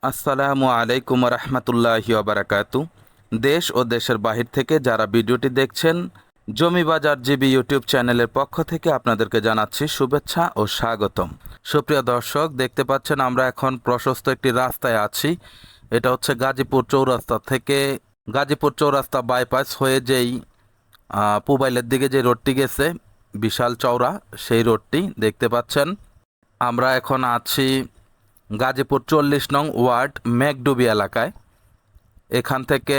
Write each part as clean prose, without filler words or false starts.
আসসালামু আলাইকুম রহমতুল্লাহি ওবারাকাতু। দেশ ও দেশের বাহির থেকে যারা ভিডিওটি দেখছেন, জমি বাজার জিবি ইউটিউব চ্যানেলের পক্ষ থেকে আপনাদেরকে জানাচ্ছি শুভেচ্ছা ও স্বাগতম। সুপ্রিয় দর্শক, দেখতে পাচ্ছেন আমরা এখন প্রশস্ত একটি রাস্তায় আছি। এটা হচ্ছে গাজীপুর চৌরাস্তা বাইপাস হয়ে যেই পুবাইলের দিকে যে রোডটি গেছে, বিশাল চওড়া সেই রোডটি দেখতে পাচ্ছেন। আমরা এখন আছি গাজীপুর 40 নং ওয়ার্ড মেঘডুবি এলাকায়। এখান থেকে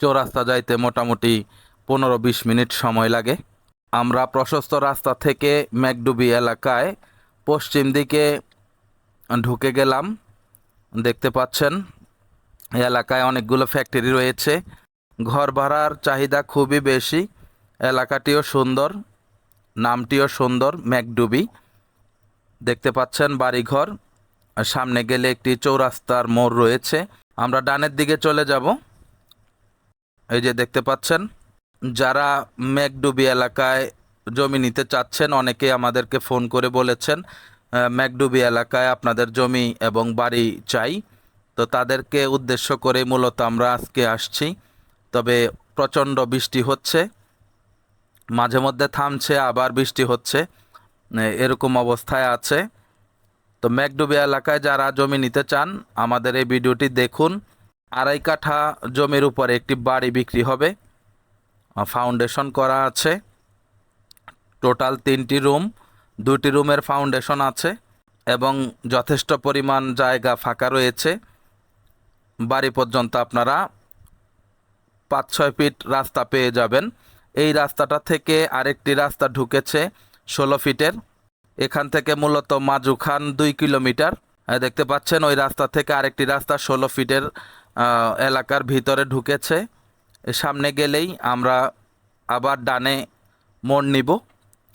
চৌরাস্তা যাইতে মোটামুটি 15-20 মিনিট সময় লাগে। আমরা প্রশস্ত রাস্তা থেকে মেঘডুবি এলাকায় পশ্চিম দিকে ঢুকে গেলাম। দেখতে পাচ্ছেন এই এলাকায় অনেকগুলো ফ্যাক্টরি রয়েছে। ঘর ভাড়ার চাহিদা খুবই বেশি। এলাকাটিও সুন্দর, নামটিও সুন্দর, মেঘডুবি। দেখতে পাচ্ছেন বাড়িঘর। সামনে গেলে একটি চৌরাস্তার মোড় রয়েছে। আমরা ডানের দিকে চলে যাব। এই যে দেখতে পাচ্ছেন, যারা মেঘডুবি এলাকায় জমি নিতে চাচ্ছেন, অনেকেই আমাদেরকে ফোন করে বলেছেন মেঘডুবি এলাকায় আপনাদের জমি এবং বাড়ি চাই। তো তাদেরকে উদ্দেশ্য করে মূলত আমরা আজকে আসছি। তবে প্রচণ্ড বৃষ্টি হচ্ছে, মাঝে মধ্যে থামছে, আবার বৃষ্টি হচ্ছে, এরকম অবস্থায় আছে। তো মেঘডুবি এলাকায় যারা জমি নিতে চান, আমাদের এই ভিডিওটি দেখুন। 2.5 কাঠা জমির উপরে একটি বাড়ি বিক্রি হবে। ফাউন্ডেশন করা আছে। টোটাল 3টি রুম, 2টি রুমের ফাউন্ডেশন আছে এবং যথেষ্ট পরিমাণ জায়গা ফাঁকা রয়েছে। বাড়ি পর্যন্ত আপনারা 5-6 ফিট রাস্তা পেয়ে যাবেন। এই রাস্তাটা থেকে আরেকটি রাস্তা ঢুকেছে 16 ফিটের। এখান থেকে মূলত মাজুখান 2 কিলোমিটার। দেখতে পাচ্ছেন ওই রাস্তা থেকে আরেকটি রাস্তা 16 ফিটের এলাকার ভিতরে ঢুকেছে। সামনে গেলেই আমরা আবার ডানে মোড় নিব।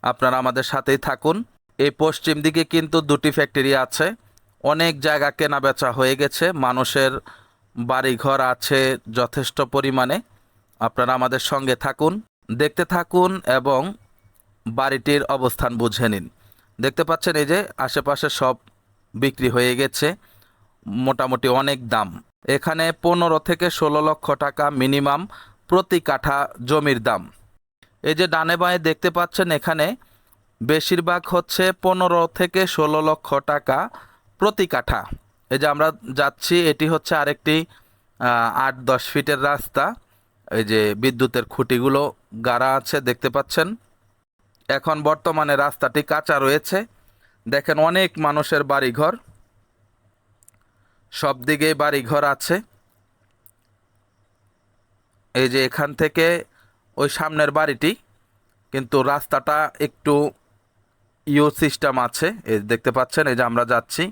আপনারা আমাদের সাথেই থাকুন। এই পশ্চিম দিকে কিন্তু 2টি ফ্যাক্টরি আছে। অনেক জায়গা কেনা বেচা হয়ে গেছে, মানুষের বাড়িঘর আছে যথেষ্ট পরিমাণে। আপনারা আমাদের সঙ্গে থাকুন, দেখতে থাকুন এবং বাড়িটির অবস্থান বুঝে নিন। দেখতে পাচ্ছেন এই যে আশেপাশে সব বিক্রি হয়ে গেছে, মোটামুটি অনেক দাম। এখানে 15 থেকে 16 লক্ষ টাকা মিনিমাম প্রতি কাঠা জমির দাম। এই যে ডানে বাঁয়ে দেখতে পাচ্ছেন, এখানে বেশিরভাগ হচ্ছে 15 থেকে 16 লক্ষ টাকা প্রতি কাঠা। এই যে আমরা যাচ্ছি, এটি হচ্ছে আরেকটি 8-10 ফিটের রাস্তা। এই যে বিদ্যুতের খুঁটিগুলো গাড়া আছে, দেখতে পাচ্ছেন। এখন বর্তমানে রাস্তাটি কাঁচা রয়েছে। দেখেন অনেক মানুষের বাড়িঘর, সব দিকেই বাড়িঘর আছে। এই যে এখান থেকে ওই সামনের বাড়িটি, কিন্তু রাস্তাটা একটু সিস্টেম আছে। এই দেখতে পাচ্ছেন, এই যে আমরা যাচ্ছি,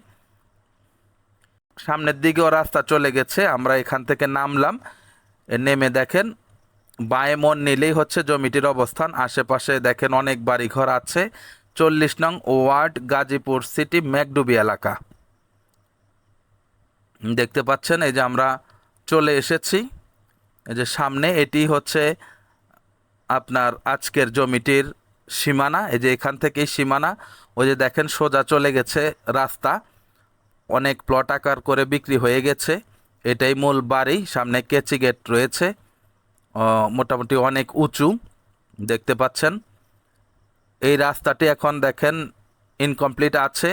সামনের দিকেও রাস্তা চলে গেছে। আমরা এখান থেকে নামলাম, নেমে দেখেন বাঁয়ে মোড় নিলেই হচ্ছে জমিটির অবস্থান। আশেপাশে দেখেন অনেক বাড়িঘর আছে। 40 নং ওয়ার্ড গাজীপুর সিটি মেঘডুবি এলাকা। দেখতে পাচ্ছেন এই যে আমরা চলে এসেছি। এই যে সামনে এটি হচ্ছে আপনার আজকের জমিটির সীমানা। এই যে এখান থেকেই সীমানা। ওই যে দেখেন সোজা চলে গেছে রাস্তা, অনেক প্লট আকার করে বিক্রি হয়ে গেছে। এটাই মূল বাড়ি। সামনে কেচি গেট রয়েছে, মোটামুটি অনেক উঁচু, দেখতে পাচ্ছেন। এই রাস্তাটি এখন দেখেন ইনকমপ্লিট আছে।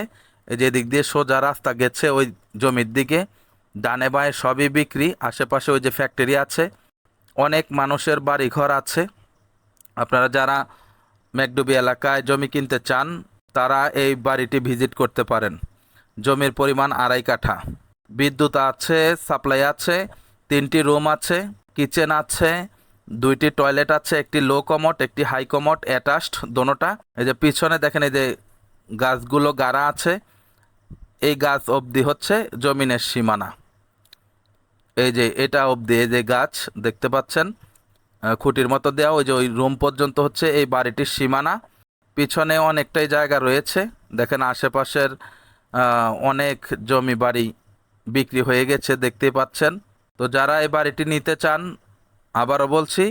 এই যে দিক দিয়ে সোজা রাস্তা গেছে ওই জমির দিকে, ডানে বাঁয়ে সবই বিক্রি। আশেপাশে ওই যে ফ্যাক্টরি আছে, অনেক মানুষের বাড়ি ঘর আছে। আপনারা যারা মেঘডুবি এলাকায় জমি কিনতে চান, তারা এই বাড়িটি ভিজিট করতে পারেন। জমির পরিমাণ 2.5 কাঠা। বিদ্যুৎ আছে, সাপ্লাই আছে, 3টি রুম আছে, কিচেন আছে, 2টি টয়লেট আছে, একটি লো কমোড, একটি হাই কমোড, অ্যাটাচড দোনোটা। এই যে পিছনে দেখেন এই যে গাছগুলো গাড়া আছে, এই গাছ অবধি হচ্ছে জমিনের সীমানা। এই যে এটা অবধি এই যে গাছ দেখতে পাচ্ছেন, খুঁটির মতো দেওয়া। ওই যে ওই রুম পর্যন্ত হচ্ছে এই বাড়িটির সীমানা। পিছনে অনেকটাই জায়গা রয়েছে। দেখেন আশেপাশের অনেক জমি বাড়ি বিক্রি হয়ে গেছে, দেখতে পাচ্ছেন। তো যারা এই বাড়িটি নিতে চান, আবারও বলছি,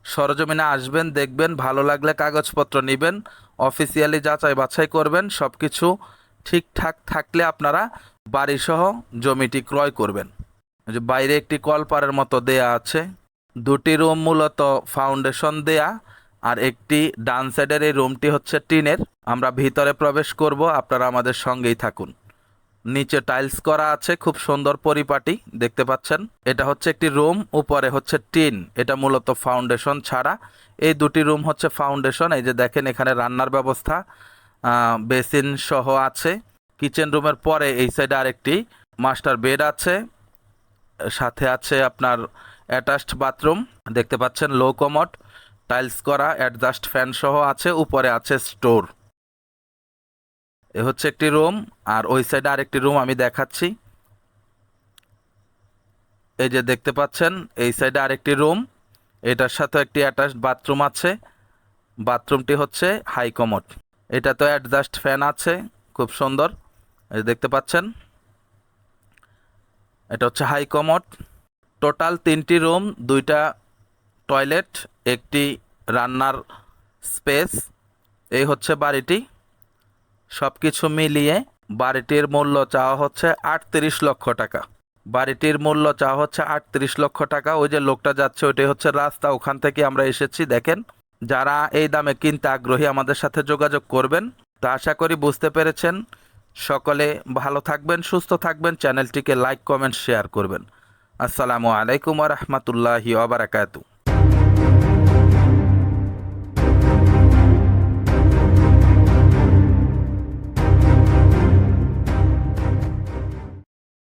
সরজমিনে আসবেন, দেখবেন, ভালো লাগলে কাগজপত্র নেবেন, অফিসিয়ালি যাচাই বাছাই করবেন, সব কিছু ঠিকঠাক থাকলে আপনারা বাড়িসহ জমিটি ক্রয় করবেন। যে বাইরে একটি কলপারের মতো দেয়া আছে। দুটি রুম মূলত ফাউন্ডেশন দেয়া, আর একটি ডান সাইডের এই রুমটি হচ্ছে টিনের। আমরা ভিতরে প্রবেশ করব, আপনারা আমাদের সঙ্গেই থাকুন। নিচে টাইলস করা আছে, খুব সুন্দর পরিপাটি দেখতে পাচ্ছেন। এটা হচ্ছে একটি রুম, উপরে হচ্ছে টিন, এটা মূলত ফাউন্ডেশন ছাড়া। এই দুটি রুম হচ্ছে ফাউন্ডেশন। এই যে দেখেন এখানে রান্নার ব্যবস্থা বেসিন সহ আছে। কিচেন রুমের পরে এই সাইডে আরেকটি মাস্টার বেড আছে, সাথে আছে আপনার অ্যাটাচড বাথরুম দেখতে পাচ্ছেন, লো কমোড, টাইলস করা, অ্যাডজাস্ট ফ্যান সহ আছে। উপরে আছে স্টোর। এ হচ্ছে একটি রুম, আর ওই সাইডে আরেকটি রুম আমি দেখাচ্ছি। এই যে দেখতে পাচ্ছেন এই সাইডে আরেকটি রুম, এটার সাথে একটি অ্যাটাচড বাথরুম আছে। বাথরুমটি হচ্ছে হাই কমোড। এটা তো অ্যাডজাস্ট ফ্যান আছে, খুব সুন্দর। এই দেখতে পাচ্ছেন এটা হচ্ছে হাই কমোড। টোটাল 3টি রুম, 2টা টয়লেট, একটি রান্নার স্পেস। এই হচ্ছে বাড়িটি। সব কিছু মিলিয়ে বাড়িটির মূল্য চাওয়া হচ্ছে 38 লক্ষ টাকা। বাড়িটির মূল্য চাওয়া হচ্ছে 38 লক্ষ টাকা। ওই যে লোকটা যাচ্ছে ওইটাই হচ্ছে রাস্তা, ওখান থেকে আমরা এসেছি দেখেন। যারা এই দামে কিনতে আগ্রহী আমাদের সাথে যোগাযোগ করবেন। তা আশা করি বুঝতে পেরেছেন। সকলে ভালো থাকবেন, সুস্থ থাকবেন। চ্যানেলটিকে লাইক, কমেন্ট, শেয়ার করবেন। আসসালামু আলাইকুম ওয়া রাহমাতুল্লাহি ওয়া বারাকাতুহু।